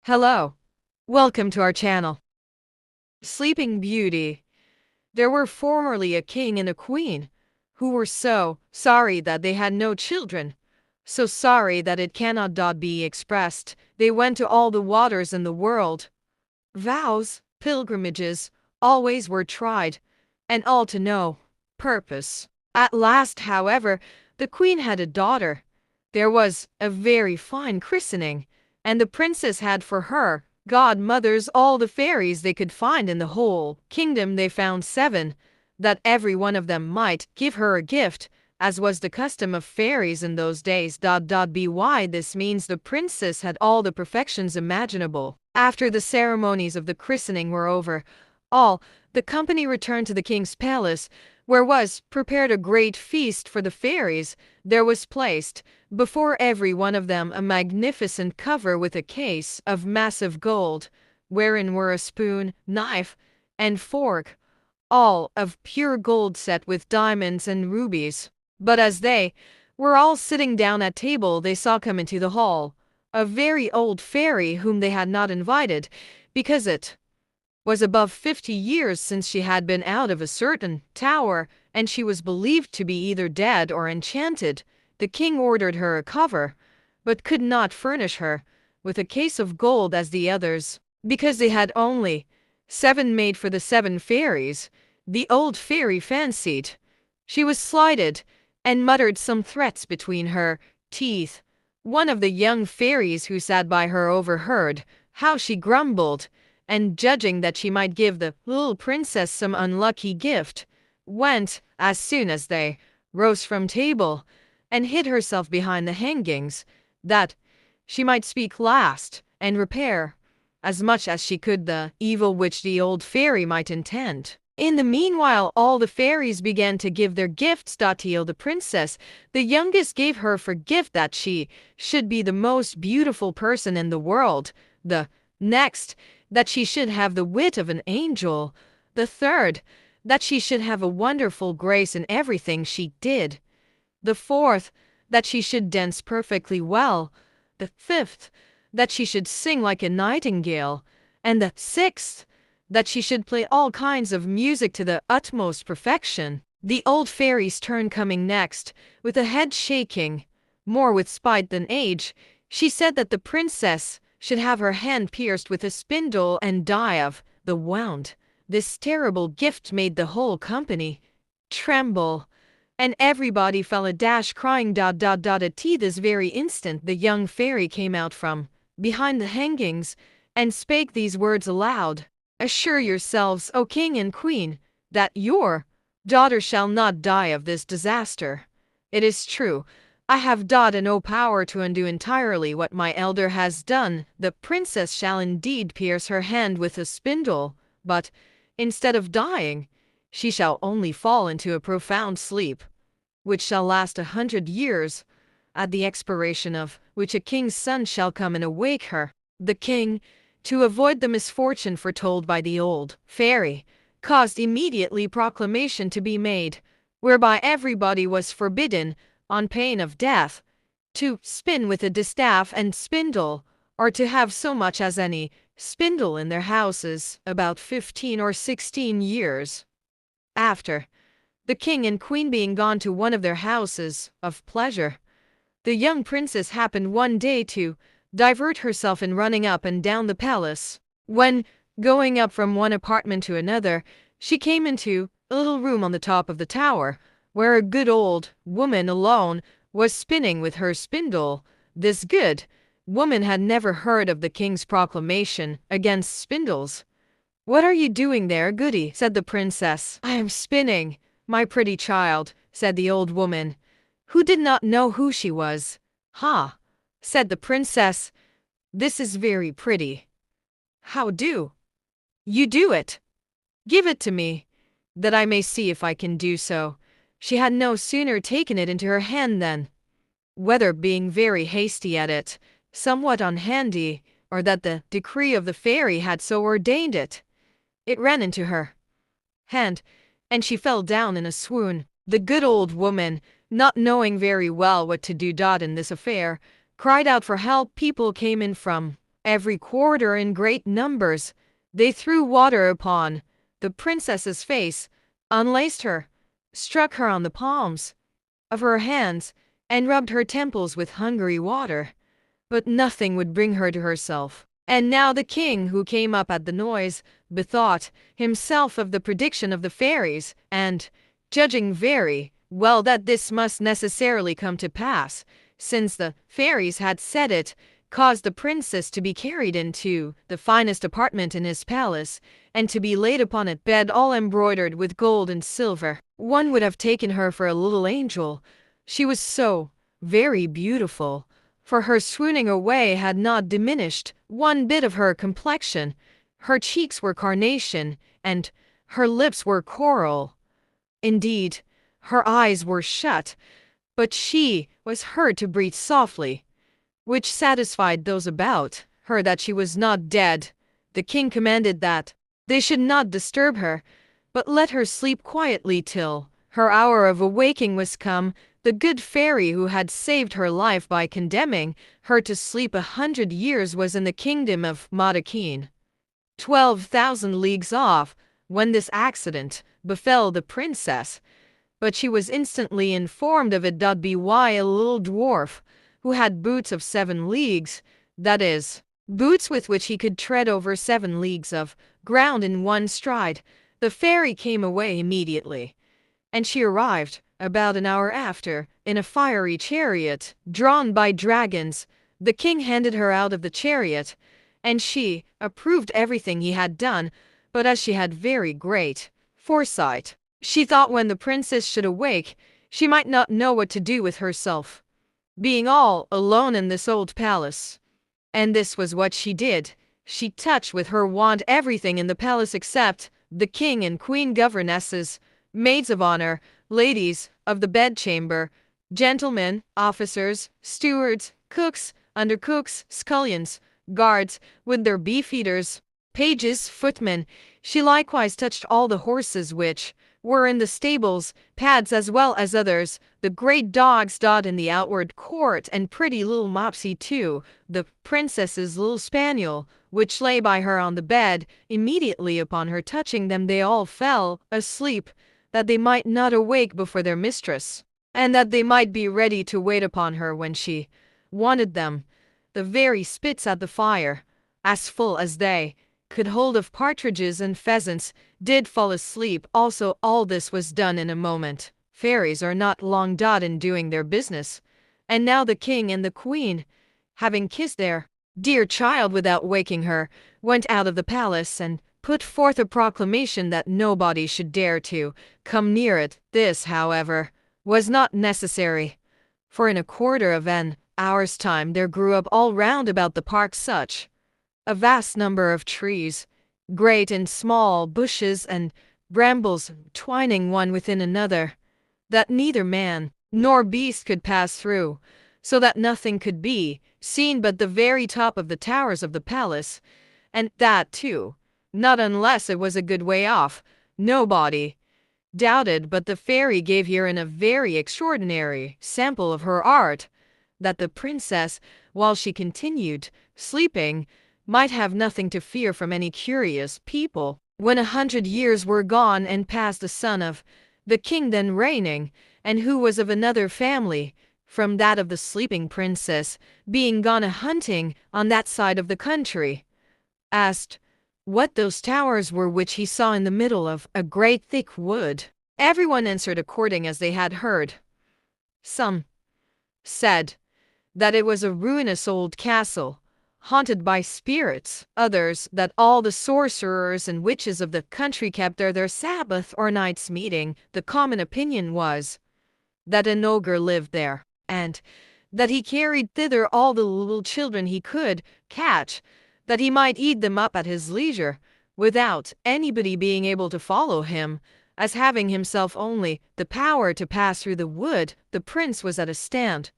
Hello. Welcome to our channel. Sleeping Beauty. There were formerly a king and a queen who were so sorry that they had no children. So sorry that it cannot be expressed. They went to all the waters in the world. Vows, pilgrimages, always were tried, and all to no purpose. At last, however, the queen had a daughter. There was a very fine christening, and the princess had for her godmothers all the fairies they could find in the whole kingdom. They found 7, that every one of them might give her a gift, as was the custom of fairies in those days. By this means the princess had all the perfections imaginable. After the ceremonies of the christening were over, all the company returned to the king's palace, where was prepared a great feast for the fairies. There was placed before every one of them a magnificent cover with a case of massive gold, wherein were a spoon, knife, and fork, all of pure gold set with diamonds and rubies. But as they were all sitting down at table, they saw come into the hall a very old fairy whom they had not invited, because it was above 50 years since she had been out of a certain tower, and she was believed to be either dead or enchanted. The king ordered her a cover, but could not furnish her with a case of gold as the others, because they had only 7 made for the 7 fairies. The old fairy fancied she was slighted, and muttered some threats between her teeth. One of the young fairies who sat by her overheard how she grumbled, and judging that she might give the little princess some unlucky gift, went, as soon as they rose from table, and hid herself behind the hangings, that she might speak last, and repair, as much as she could, the evil which the old fairy might intend. In the meanwhile, all the fairies began to give their gifts. Till the princess, the youngest, gave her for gift that she should be the most beautiful person in the world. The next, that she should have the wit of an angel. The third, that she should have a wonderful grace in everything she did. The fourth, that she should dance perfectly well. The fifth, that she should sing like a nightingale. And the sixth, that she should play all kinds of music to the utmost perfection. The old fairy's turn coming next, with a head shaking, more with spite than age, she said that the princess should have her hand pierced with a spindle and die of the wound. This terrible gift made the whole company tremble, and everybody fell a dash, crying. At this very instant the young fairy came out from behind the hangings, and spake these words aloud: "Assure yourselves, O king and queen, that your daughter shall not die of this disaster. It is true, I have no power to undo entirely what my elder has done. The princess shall indeed pierce her hand with a spindle, but, instead of dying, she shall only fall into a profound sleep, which shall last 100 years, at the expiration of which a king's son shall come and awake her." The king, to avoid the misfortune foretold by the old fairy, caused immediately proclamation to be made, whereby everybody was forbidden, on pain of death, to spin with a distaff and spindle, or to have so much as any spindle in their houses, about 15 or 16 years after. The king and queen being gone to one of their houses of pleasure, the young princess happened one day to divert herself in running up and down the palace. When, going up from one apartment to another, she came into a little room on the top of the tower, where a good old woman alone was spinning with her spindle. This good woman had never heard of the king's proclamation against spindles. "What are you doing there, goody?" said the princess. "I am spinning, my pretty child," said the old woman, who did not know who she was. "Ha!" said the princess, "this is very pretty. How do you do it? Give it to me, that I may see if I can do so." She had no sooner taken it into her hand than, whether being very hasty at it, somewhat unhandy, or that the decree of the fairy had so ordained it, it ran into her hand, and she fell down in a swoon. The good old woman, not knowing very well what to do in this affair, cried out for help. People came in from every quarter in great numbers. They threw water upon the princess's face, unlaced her, struck her on the palms of her hands, and rubbed her temples with hungry water. But nothing would bring her to herself. And now the king, who came up at the noise, bethought himself of the prediction of the fairies, and, judging very well that this must necessarily come to pass, since the fairies had said it, caused the princess to be carried into the finest apartment in his palace, and to be laid upon a bed all embroidered with gold and silver. One would have taken her for a little angel, she was so very beautiful, for her swooning away had not diminished one bit of her complexion. Her cheeks were carnation, and her lips were coral. Indeed, her eyes were shut, but she was heard to breathe softly, which satisfied those about her that she was not dead. The king commanded that they should not disturb her, but let her sleep quietly till her hour of awaking was come. The good fairy who had saved her life by condemning her to sleep 100 years was in the kingdom of Madakin, 12,000 leagues off, when this accident befell the princess. But she was instantly informed of it by a little dwarf, who had boots of 7 leagues, that is, boots with which he could tread over 7 leagues of ground in one stride. The fairy came away immediately, and she arrived about an hour after, in a fiery chariot, drawn by dragons. The king handed her out of the chariot, and she approved everything he had done, but as she had very great foresight, she thought when the princess should awake, she might not know what to do with herself, being all alone in this old palace. And this was what she did. She touched with her wand everything in the palace except the king and queen, governesses, maids of honor, ladies of the bedchamber, gentlemen, officers, stewards, cooks, undercooks, scullions, guards, with their beefeaters, pages, footmen. She likewise touched all the horses which were in the stables, pads as well as others, the great dogs Dot in the outward court, and pretty little Mopsy too, the princess's little spaniel, which lay by her on the bed. Immediately upon her touching them they all fell asleep, that they might not awake before their mistress, and that they might be ready to wait upon her when she wanted them. The very spits at the fire, as full as they could hold of partridges and pheasants, did fall asleep also. All this was done in a moment. Fairies are not long dot in doing their business. And now the king and the queen, having kissed their dear child without waking her, went out of the palace and put forth a proclamation that nobody should dare to come near it. This, however, was not necessary, for in a quarter of an hour's time there grew up all round about the park such a vast number of trees, great and small, bushes and brambles twining one within another, that neither man nor beast could pass through, so that nothing could be seen but the very top of the towers of the palace, and that too not unless it was a good way off. Nobody doubted but the fairy gave herein a very extraordinary sample of her art, that the princess, while she continued sleeping, might have nothing to fear from any curious people. When 100 years were gone and past, the son of the king then reigning, and who was of another family from that of the sleeping princess, being gone a-hunting on that side of the country, asked what those towers were which he saw in the middle of a great thick wood. Everyone answered according as they had heard. Some said that it was a ruinous old castle, haunted by spirits. Others, that all the sorcerers and witches of the country kept there their Sabbath or night's meeting. The common opinion was that an ogre lived there, and that he carried thither all the little children he could catch, that he might eat them up at his leisure, without anybody being able to follow him, as having himself only the power to pass through the wood. The prince was at a stand,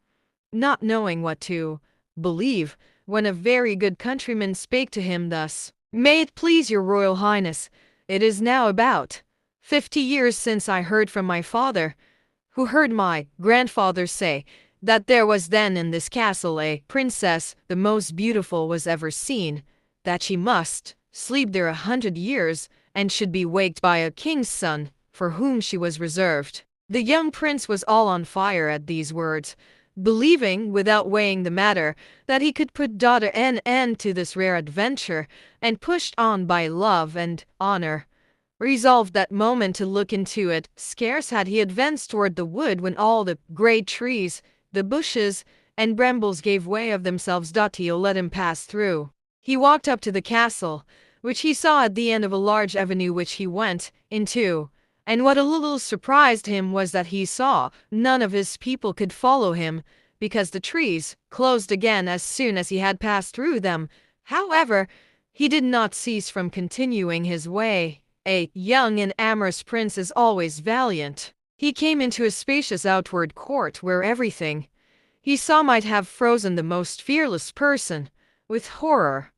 not knowing what to believe, when a very good countryman spake to him thus: "May it please your royal highness, it is now about 50 years since I heard from my father, who heard my grandfather say that there was then in this castle a princess, the most beautiful was ever seen, that she must sleep there 100 years, and should be waked by a king's son, for whom she was reserved. The young prince was all on fire at these words, believing, without weighing the matter, that he could put an end to this rare adventure, and pushed on by love and honor, resolved that moment to look into it. Scarce had he advanced toward the wood when all the great trees, the bushes, and brambles gave way of themselves. He let him pass through. He walked up to the castle, which he saw at the end of a large avenue, which he went into, and what a little surprised him was that he saw none of his people could follow him, because the trees closed again as soon as he had passed through them. However, he did not cease from continuing his way. A young and amorous prince is always valiant. He came into a spacious outward court where everything he saw might have frozen the most fearless person with horror.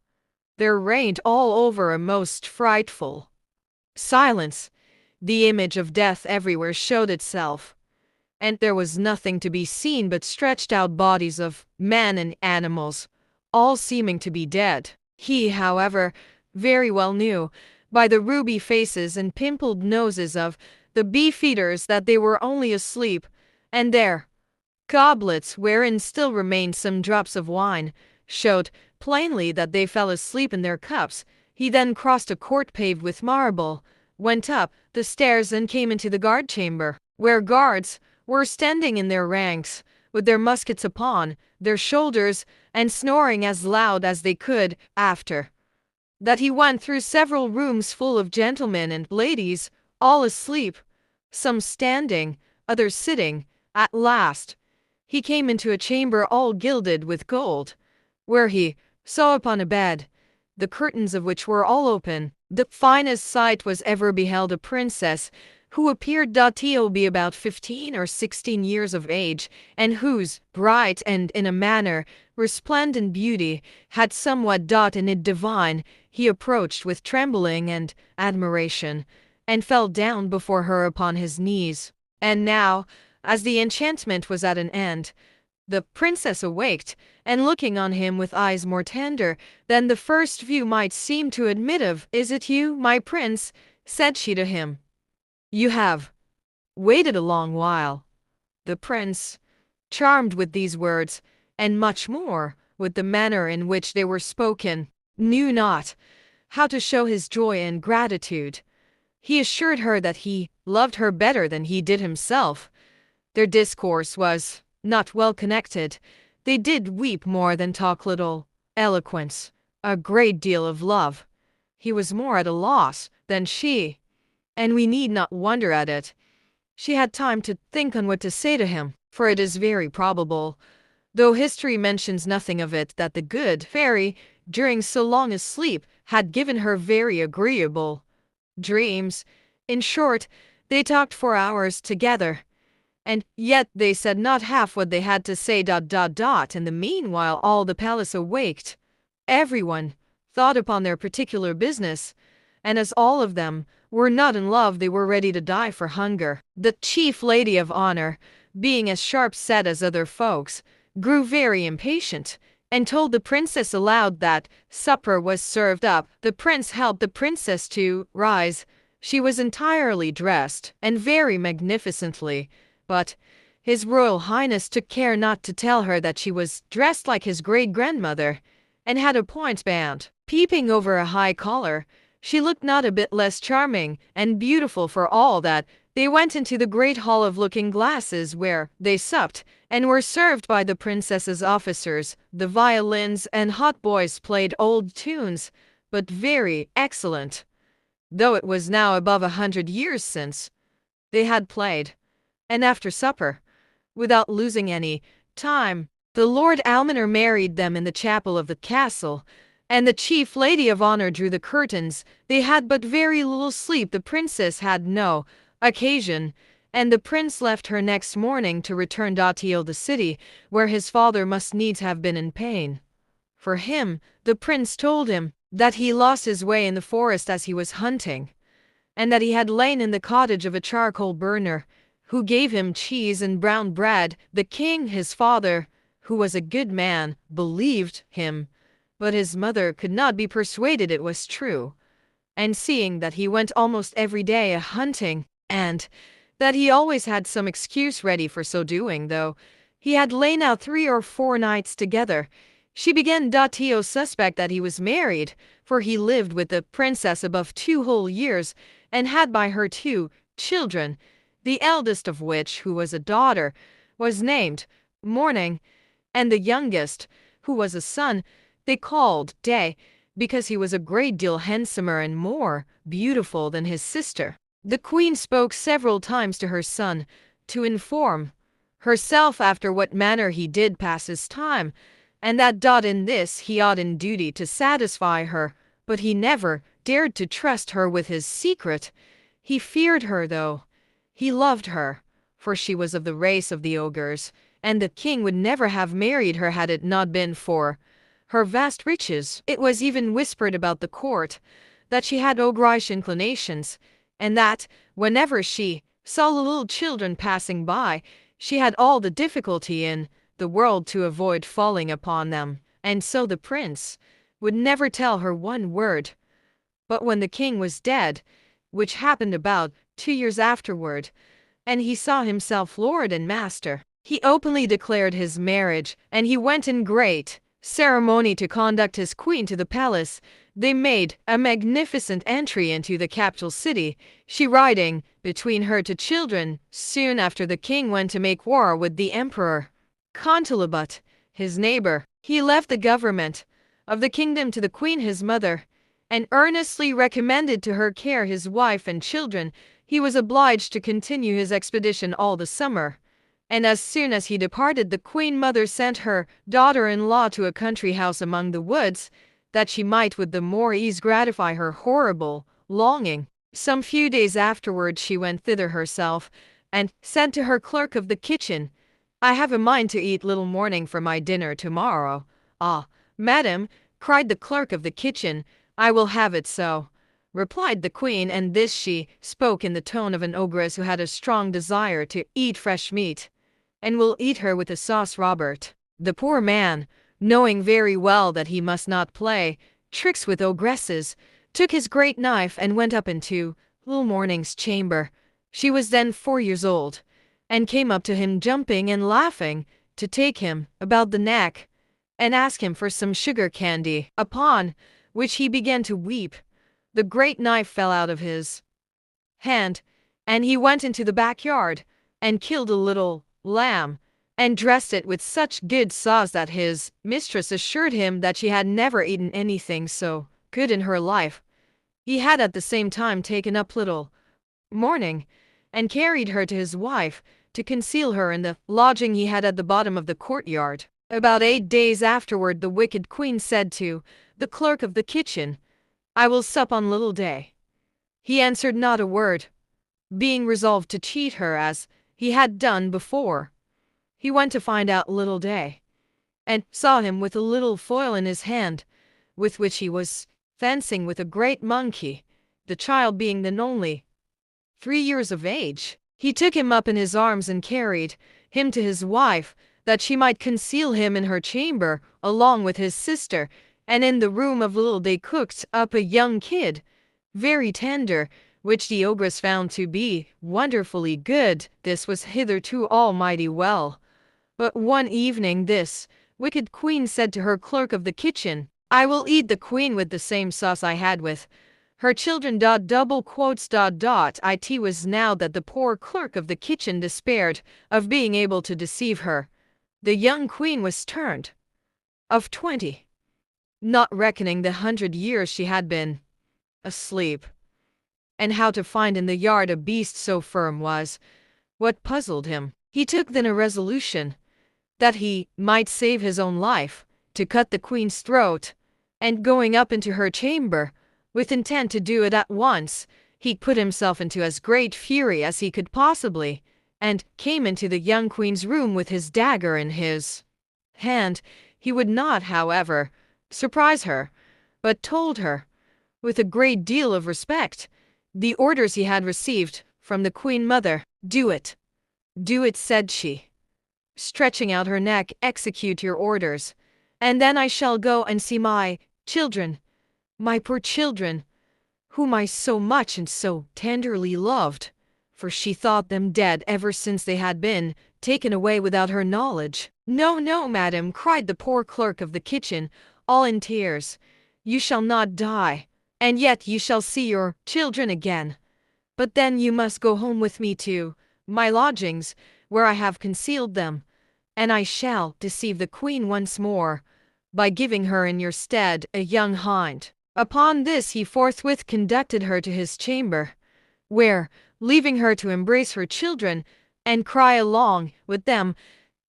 There reigned all over a most frightful silence. The image of death everywhere showed itself, and there was nothing to be seen but stretched out bodies of men and animals, all seeming to be dead. He, however, very well knew, by the ruby faces and pimpled noses of the beefeaters, that they were only asleep, and their goblets, wherein still remained some drops of wine, showed plainly that they fell asleep in their cups. He then crossed a court paved with marble, went up the stairs, and came into the guard chamber, where guards were standing in their ranks, with their muskets upon their shoulders, and snoring as loud as they could. After that he went through several rooms full of gentlemen and ladies, all asleep, some standing, others sitting. At last he came into a chamber all gilded with gold, where he saw upon a bed, the curtains of which were all open, the finest sight was ever beheld, a princess, who appeared to be about 15 or 16 years of age, and whose bright and, in a manner, resplendent beauty had somewhat in it divine. He approached with trembling and admiration, and fell down before her upon his knees. And now, as the enchantment was at an end, the princess awaked, and looking on him with eyes more tender than the first view might seem to admit of, "Is it you, my prince?" said she to him. "You have waited a long while." The prince, charmed with these words, and much more with the manner in which they were spoken, knew not how to show his joy and gratitude. He assured her that he loved her better than he did himself. Their discourse was not well connected. They did weep more than talk, little eloquence, a great deal of love. He was more at a loss than she, and we need not wonder at it. She had time to think on what to say to him, for it is very probable, though history mentions nothing of it, that the good fairy, during so long a sleep, had given her very agreeable dreams. In short, they talked for hours together, and yet they said not half what they had to say. In the meanwhile all the palace awaked. Everyone thought upon their particular business, and as all of them were not in love, they were ready to die for hunger. The chief lady of honor, being as sharp-set as other folks, grew very impatient, and told the princess aloud that supper was served up. The prince helped the princess to rise. She was entirely dressed, and very magnificently, but His Royal Highness took care not to tell her that she was dressed like his great-grandmother, and had a point band peeping over a high collar. She looked not a bit less charming and beautiful for all that. They went into the great hall of looking-glasses, where they supped, and were served by the princess's officers. The violins and hautboys played old tunes, but very excellent, though it was now above 100 years since they had played. And after supper, without losing any time, the Lord Almoner married them in the chapel of the castle, and the chief lady of honor drew the curtains. They had but very little sleep. The princess had no occasion, and the prince left her next morning to return to the city, where his father must needs have been in pain for him. The prince told him that he lost his way in the forest as he was hunting, and that he had lain in the cottage of a charcoal burner, who gave him cheese and brown bread. The king, his father, who was a good man, believed him, but his mother could not be persuaded it was true. And seeing that he went almost every day a hunting, and that he always had some excuse ready for so doing, though he had lain out 3 or 4 nights together, she began to suspect that he was married, for he lived with the princess above 2 whole years, and had by her 2 children, the eldest of which, who was a daughter, was named Morning, and the youngest, who was a son, they called Day, because he was a great deal handsomer and more beautiful than his sister. The queen spoke several times to her son, to inform herself after what manner he did pass his time, and that in this he ought in duty to satisfy her, but he never dared to trust her with his secret. He feared her, though he loved her, for she was of the race of the ogres, and the king would never have married her had it not been for her vast riches. It was even whispered about the court that she had ogreish inclinations, and that, whenever she saw the little children passing by, she had all the difficulty in the world to avoid falling upon them, and so the prince would never tell her one word. But when the king was dead, which happened about 2 years afterward, and he saw himself lord and master, he openly declared his marriage, and he went in great ceremony to conduct his queen to the palace. They made a magnificent entry into the capital city, she riding between her 2 children. Soon after, the king went to make war with the emperor Contalabut, his neighbor. He left the government of the kingdom to the queen his mother, and earnestly recommended to her care his wife and children. He was obliged to continue his expedition all the summer, and as soon as he departed, the queen mother sent her daughter-in-law to a country house among the woods, that she might with the more ease gratify her horrible longing. Some few days afterward she went thither herself, and said to her clerk of the kitchen, "I have a mind to eat little morning for my dinner tomorrow." "Ah, madam," cried the clerk of the kitchen, "I will have it so," replied the queen, and this she spoke in the tone of an ogress who had a strong desire to eat fresh meat, "and will eat her with a sauce." Robert, the poor man, knowing very well that he must not play tricks with ogresses, took his great knife and went up into little Morning's chamber. She was then 4 years old, and came up to him jumping and laughing, to take him about the neck and ask him for some sugar candy, upon which he began to weep. The great knife fell out of his hand, and he went into the backyard and killed a little lamb, and dressed it with such good sauce that his mistress assured him that she had never eaten anything so good in her life. He had at the same time taken up little Morning, and carried her to his wife, to conceal her in the lodging he had at the bottom of the courtyard. About 8 days afterward, the wicked queen said to the clerk of the kitchen, "I will sup on little Day." He answered not a word, being resolved to cheat her as he had done before. He went to find out little Day, and saw him with a little foil in his hand, with which he was fencing with a great monkey, the child being then only 3 years of age. He took him up in his arms and carried him to his wife, that she might conceal him in her chamber along with his sister, and in the room of little Day cooked up a young kid, very tender, which the ogress found to be wonderfully good. This was hitherto all mighty well, but one evening this wicked queen said to her clerk of the kitchen, "I will eat the queen with the same sauce I had with her children." It was now that the poor clerk of the kitchen despaired of being able to deceive her. The young queen was turned of 20, not reckoning the 100 years she had been asleep. And how to find in the yard a beast so firm was what puzzled him. He took then a resolution, that he might save his own life, to cut the queen's throat, and going up into her chamber, with intent to do it at once, he put himself into as great fury as he could possibly, and came into the young queen's room with his dagger in his hand. He would not, however, surprise her, but told her, with a great deal of respect, the orders he had received from the queen mother. "Do it," "Do it," said she, stretching out her neck. "Execute your orders, and then I shall go and see my children, my poor children, whom I so much and so tenderly loved," for she thought them dead ever since they had been taken away without her knowledge. "No, no, madam," cried the poor clerk of the kitchen, all in tears. "You shall not die, and yet you shall see your children again. But then you must go home with me to my lodgings, where I have concealed them, and I shall deceive the queen once more by giving her in your stead a young hind." Upon this he forthwith conducted her to his chamber, where, leaving her to embrace her children and cry along with them,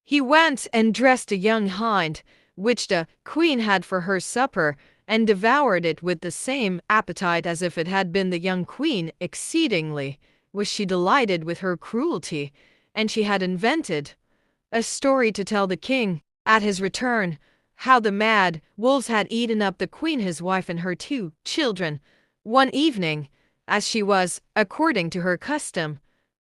he went and dressed a young hind, which the queen had for her supper, and devoured it with the same appetite as if it had been the young queen. Exceedingly was she delighted with her cruelty, and she had invented a story to tell the king, at his return, how the mad wolves had eaten up the queen his wife and her 2 children. One evening, as she was, according to her custom,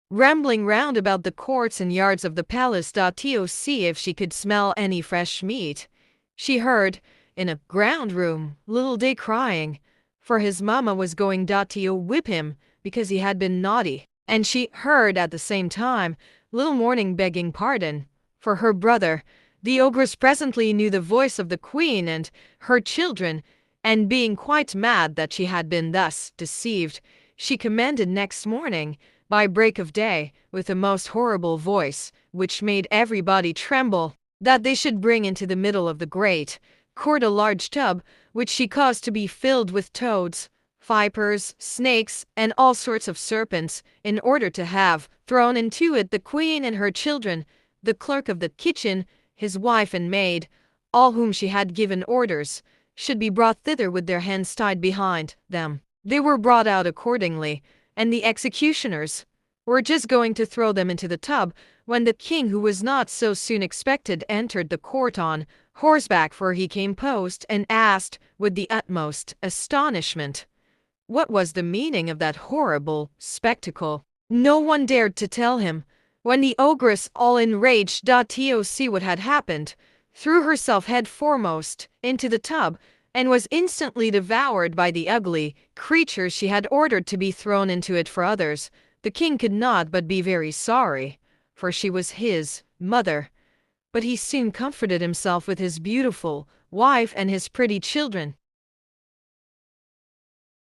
rambling round about the courts and yards of the palace to see if she could smell any fresh meat, she heard, in a ground room, little Day crying, for his mamma was going to whip him because he had been naughty, and she heard at the same time little Morning begging pardon for her brother. The ogress presently knew the voice of the queen and her children, and being quite mad that she had been thus deceived, she commanded next morning, by break of day, with a most horrible voice, which made everybody tremble, that they should bring into the middle of the great court a large tub, which she caused to be filled with toads, vipers, snakes, and all sorts of serpents, in order to have thrown into it the queen and her children, the clerk of the kitchen, his wife and maid, all whom she had given orders should be brought thither with their hands tied behind them. They were brought out accordingly, and the executioners were just going to throw them into the tub, when the king, who was not so soon expected, entered the court on horseback, for he came post, and asked, with the utmost astonishment, what was the meaning of that horrible spectacle. No one dared to tell him, when the ogress, all enraged to see what had happened, threw herself head foremost into the tub, and was instantly devoured by the ugly creatures she had ordered to be thrown into it for others. The king could not but be very sorry, for she was his mother, but he soon comforted himself with his beautiful wife and his pretty children.